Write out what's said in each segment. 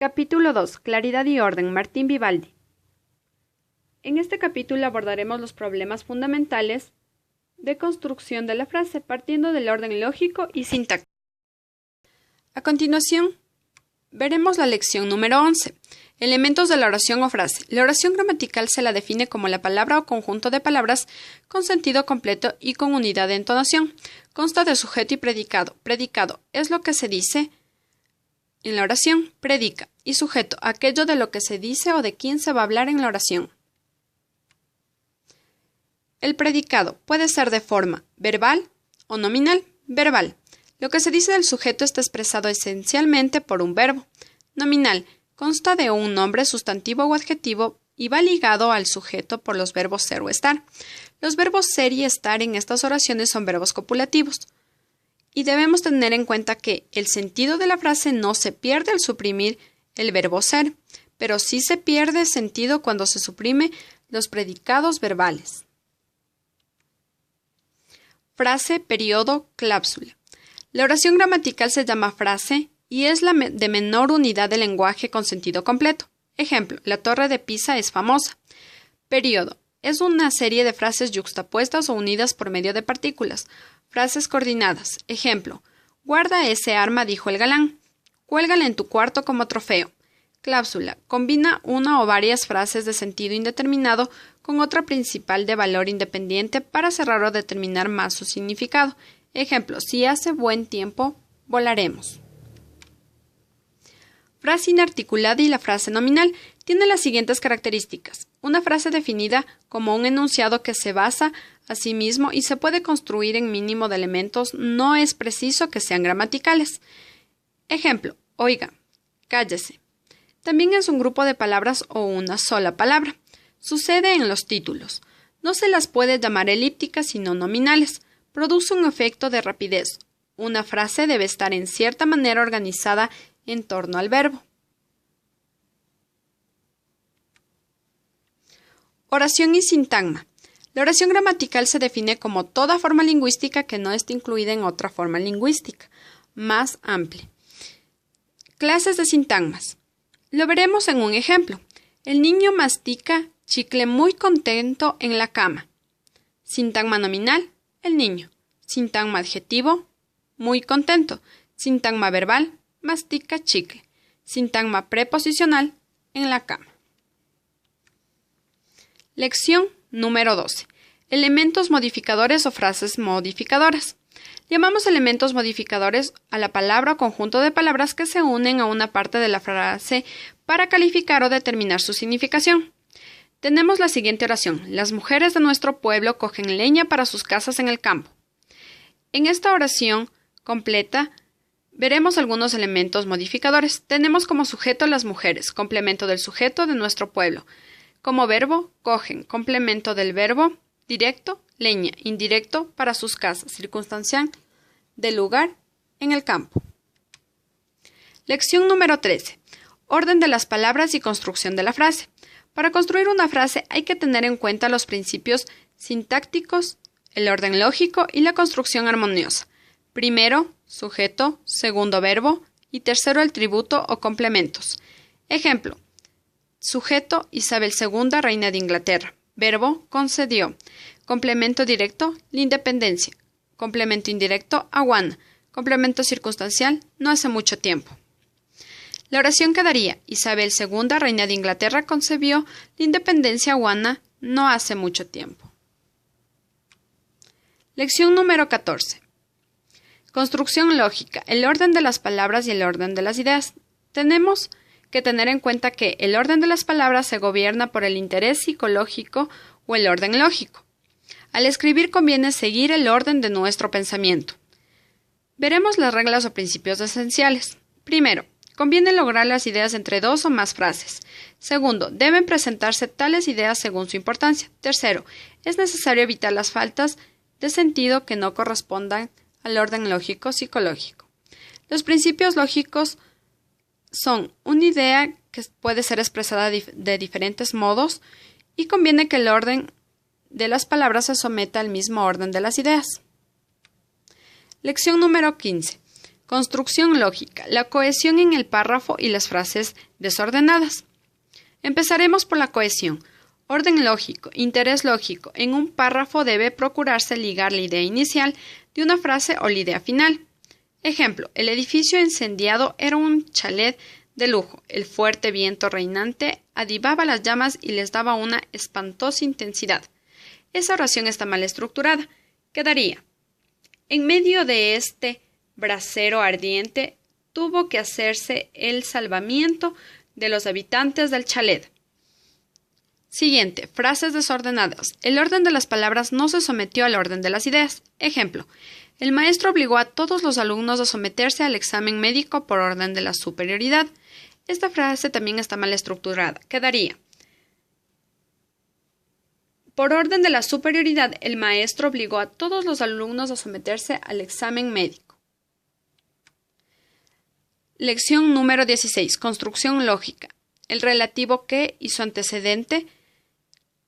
Capítulo 2. Claridad y orden. Martín Vivaldi. En este capítulo abordaremos los problemas fundamentales de construcción de la frase, partiendo del orden lógico y sintáctico. A continuación, veremos la lección número 11. Elementos de la oración o frase. La oración gramatical se la define como la palabra o conjunto de palabras con sentido completo y con unidad de entonación. Consta de sujeto y predicado. Predicado es lo que se dice en la oración, predica, y sujeto, aquello de lo que se dice o de quién se va a hablar en la oración. El predicado puede ser de forma verbal o nominal. Verbal. Lo que se dice del sujeto está expresado esencialmente por un verbo. Nominal. Consta de un nombre, sustantivo o adjetivo y va ligado al sujeto por los verbos ser o estar. Los verbos ser y estar en estas oraciones son verbos copulativos. Y debemos tener en cuenta que el sentido de la frase no se pierde al suprimir el verbo ser, pero sí se pierde sentido cuando se suprime los predicados verbales. Frase, periodo, cláusula. La oración gramatical se llama frase y es la de menor unidad de lenguaje con sentido completo. Ejemplo, la Torre de Pisa es famosa. Periodo. Es una serie de frases yuxtapuestas o unidas por medio de partículas. Frases coordinadas. Ejemplo, guarda ese arma, dijo el galán. Cuélgala en tu cuarto como trofeo. Cláusula. Combina una o varias frases de sentido indeterminado con otra principal de valor independiente para cerrar o determinar más su significado. Ejemplo, si hace buen tiempo, volaremos. Frase inarticulada y la frase nominal tienen las siguientes características. Una frase definida como un enunciado que se basa a sí mismo y se puede construir en mínimo de elementos, no es preciso que sean gramaticales. Ejemplo, oiga, cállese. También es un grupo de palabras o una sola palabra. Sucede en los títulos. No se las puede llamar elípticas sino nominales. Produce un efecto de rapidez. Una frase debe estar en cierta manera organizada en torno al verbo. Oración y sintagma. La oración gramatical se define como toda forma lingüística que no esté incluida en otra forma lingüística, más amplia. Clases de sintagmas. Lo veremos en un ejemplo. El niño mastica chicle muy contento en la cama. Sintagma nominal, el niño. Sintagma adjetivo, muy contento. Sintagma verbal, mastica chicle. Sintagma preposicional, en la cama. Lección número 12. Elementos modificadores o frases modificadoras. Llamamos elementos modificadores a la palabra o conjunto de palabras que se unen a una parte de la frase para calificar o determinar su significación. Tenemos la siguiente oración. Las mujeres de nuestro pueblo cogen leña para sus casas en el campo. En esta oración completa veremos algunos elementos modificadores. Tenemos como sujeto las mujeres, complemento del sujeto de nuestro pueblo. Como verbo, cogen, complemento del verbo, directo, leña, indirecto, para sus casas, circunstancial, del lugar, en el campo. Lección número 13. Orden de las palabras y construcción de la frase. Para construir una frase hay que tener en cuenta los principios sintácticos, el orden lógico y la construcción armoniosa. Primero, sujeto, segundo, verbo y tercero, el tributo o complementos. Ejemplo, sujeto, Isabel II, reina de Inglaterra. Verbo, concedió. Complemento directo, la independencia. Complemento indirecto, Aguana. Complemento circunstancial, no hace mucho tiempo. La oración quedaría, Isabel II, reina de Inglaterra, concebió la independencia Aguana no hace mucho tiempo. Lección número 14. Construcción lógica, el orden de las palabras y el orden de las ideas. Tenemos que tener en cuenta que el orden de las palabras se gobierna por el interés psicológico o el orden lógico. Al escribir conviene seguir el orden de nuestro pensamiento. Veremos las reglas o principios esenciales. Primero, conviene lograr las ideas entre dos o más frases. Segundo, deben presentarse tales ideas según su importancia. Tercero, es necesario evitar las faltas de sentido que no correspondan al orden lógico-psicológico. Los principios lógicos son una idea que puede ser expresada de diferentes modos y conviene que el orden de las palabras se someta al mismo orden de las ideas. Lección número 15. Construcción lógica, la cohesión en el párrafo y las frases desordenadas. Empezaremos por la cohesión. Orden lógico, interés lógico. En un párrafo debe procurarse ligar la idea inicial de una frase o la idea final. Ejemplo, el edificio incendiado era un chalet de lujo. El fuerte viento reinante avivaba las llamas y les daba una espantosa intensidad. Esa oración está mal estructurada. Quedaría: en medio de este brasero ardiente tuvo que hacerse el salvamiento de los habitantes del chalet. Siguiente, frases desordenadas. El orden de las palabras no se sometió al orden de las ideas. Ejemplo, el maestro obligó a todos los alumnos a someterse al examen médico por orden de la superioridad. Esta frase también está mal estructurada. Quedaría: por orden de la superioridad, el maestro obligó a todos los alumnos a someterse al examen médico. Lección número 16. Construcción lógica. El relativo que y su antecedente.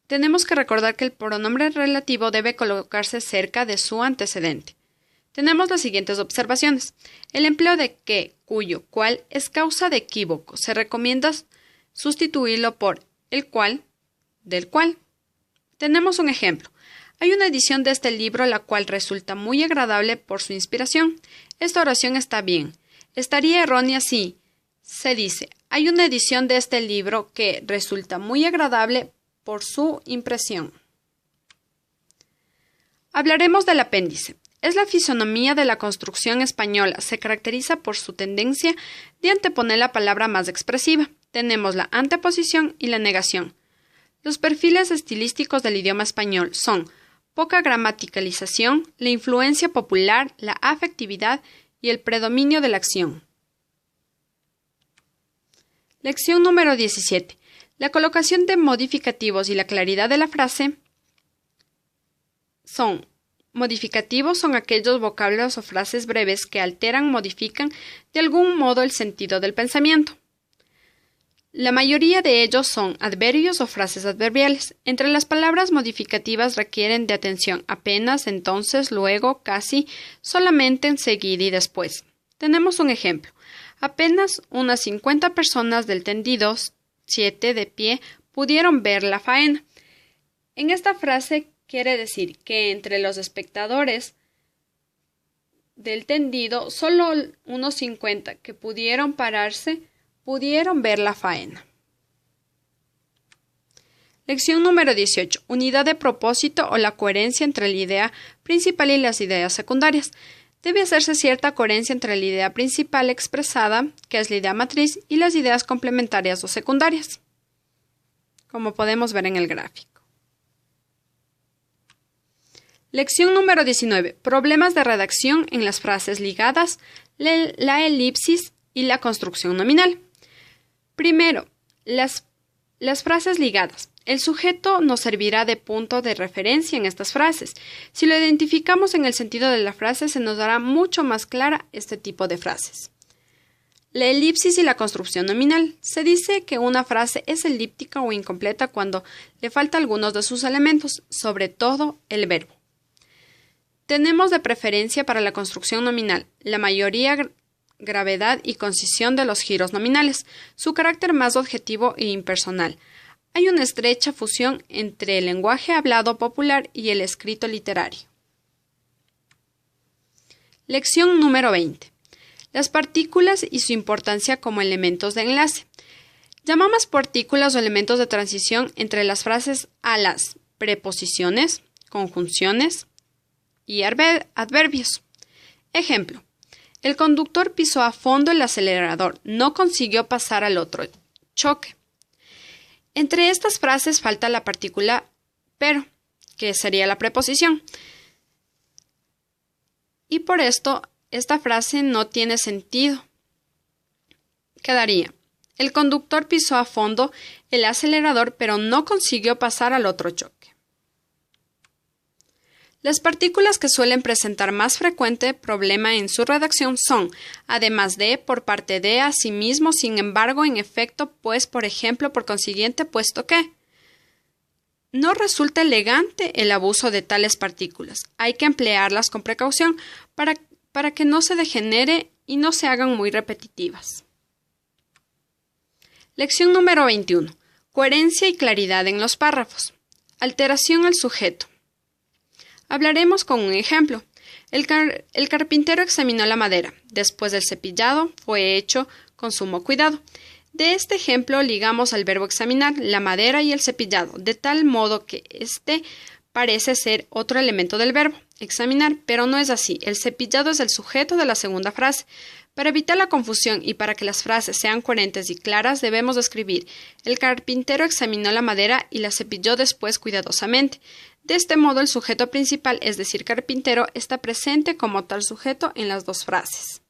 Tenemos que recordar que el pronombre relativo debe colocarse cerca de su antecedente. Tenemos las siguientes observaciones. El empleo de que, cuyo, cual es causa de equívoco. Se recomienda sustituirlo por el cual, del cual. Tenemos un ejemplo. Hay una edición de este libro la cual resulta muy agradable por su inspiración. Esta oración está bien. Estaría errónea si se dice: hay una edición de este libro que resulta muy agradable por su impresión. Hablaremos del apéndice. Es la fisonomía de la construcción española. Se caracteriza por su tendencia de anteponer la palabra más expresiva. Tenemos la anteposición y la negación. Los perfiles estilísticos del idioma español son poca gramaticalización, la influencia popular, la afectividad y el predominio de la acción. Lección número 17. La colocación de modificativos y la claridad de la frase son: modificativos son aquellos vocablos o frases breves que alteran, modifican de algún modo el sentido del pensamiento. La mayoría de ellos son adverbios o frases adverbiales. Entre las palabras modificativas requieren de atención: apenas, entonces, luego, casi, solamente, enseguida y después. Tenemos un ejemplo. Apenas unas 50 personas del tendido 7 de pie pudieron ver la faena. En esta frase quiere decir que entre los espectadores del tendido, solo unos 50 que pudieron pararse pudieron ver la faena. Lección número 18. Unidad de propósito o la coherencia entre la idea principal y las ideas secundarias. Debe hacerse cierta coherencia entre la idea principal expresada, que es la idea matriz, y las ideas complementarias o secundarias, como podemos ver en el gráfico. Lección número 19. Problemas de redacción en las frases ligadas, la elipsis y la construcción nominal. Primero, las frases ligadas. El sujeto nos servirá de punto de referencia en estas frases. Si lo identificamos en el sentido de la frase, se nos dará mucho más clara este tipo de frases. La elipsis y la construcción nominal. Se dice que una frase es elíptica o incompleta cuando le falta algunos de sus elementos, sobre todo el verbo. Tenemos de preferencia para la construcción nominal la mayoría, gravedad y concisión de los giros nominales, su carácter más objetivo e impersonal. Hay una estrecha fusión entre el lenguaje hablado popular y el escrito literario. Lección número 20. Las partículas y su importancia como elementos de enlace. Llamamos partículas o elementos de transición entre las frases a las preposiciones, conjunciones y adverbios. Ejemplo: el conductor pisó a fondo el acelerador, no consiguió pasar al otro choque. Entre estas frases falta la partícula pero, que sería la preposición. Y por esto, esta frase no tiene sentido. Quedaría: el conductor pisó a fondo el acelerador, pero no consiguió pasar al otro choque. Las partículas que suelen presentar más frecuente problema en su redacción son además de, por parte de, asimismo, sin embargo, en efecto, pues, por ejemplo, por consiguiente, puesto que. No resulta elegante el abuso de tales partículas. Hay que emplearlas con precaución para que no se degenere y no se hagan muy repetitivas. Lección número 21. Coherencia y claridad en los párrafos. Alteración al sujeto. Hablaremos con un ejemplo. El carpintero examinó la madera. Después del cepillado, fue hecho con sumo cuidado. De este ejemplo ligamos al verbo examinar, la madera y el cepillado, de tal modo que este parece ser otro elemento del verbo, examinar, pero no es así. El cepillado es el sujeto de la segunda frase. Para evitar la confusión y para que las frases sean coherentes y claras, debemos escribir: el carpintero examinó la madera y la cepilló después cuidadosamente. De este modo, el sujeto principal, es decir, carpintero, está presente como tal sujeto en las dos frases.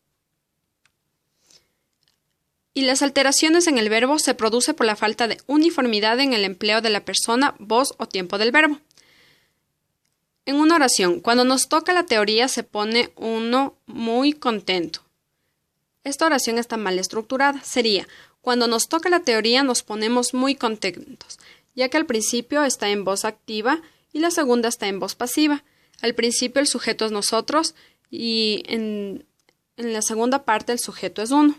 Y las alteraciones en el verbo se producen por la falta de uniformidad en el empleo de la persona, voz o tiempo del verbo. En una oración, cuando nos toca la teoría, se pone uno muy contento. Esta oración está mal estructurada. Sería: cuando nos toca la teoría nos ponemos muy contentos, ya que al principio está en voz activa y la segunda está en voz pasiva. Al principio el sujeto es nosotros y en la segunda parte el sujeto es uno.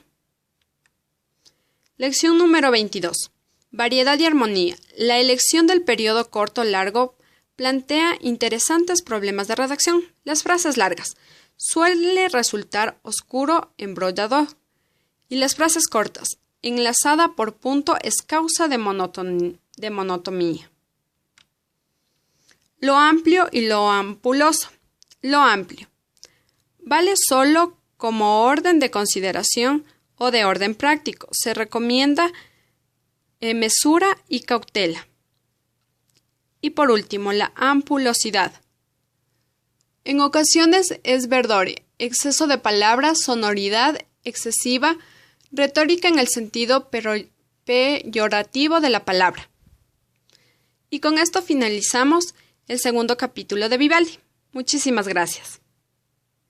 Lección número 22. Variedad y armonía. La elección del periodo corto o largo plantea interesantes problemas de redacción. Las frases largas suele resultar oscuro, embrollador, y las frases cortas, enlazada por punto, es causa de monotonía. Lo amplio y lo ampuloso. Lo amplio vale solo como orden de consideración o de orden práctico. Se recomienda mesura y cautela. Y por último, la ampulosidad. En ocasiones es verdor, exceso de palabras, sonoridad excesiva, retórica en el sentido peyorativo de la palabra. Y con esto finalizamos el segundo capítulo de Vivaldi. Muchísimas gracias.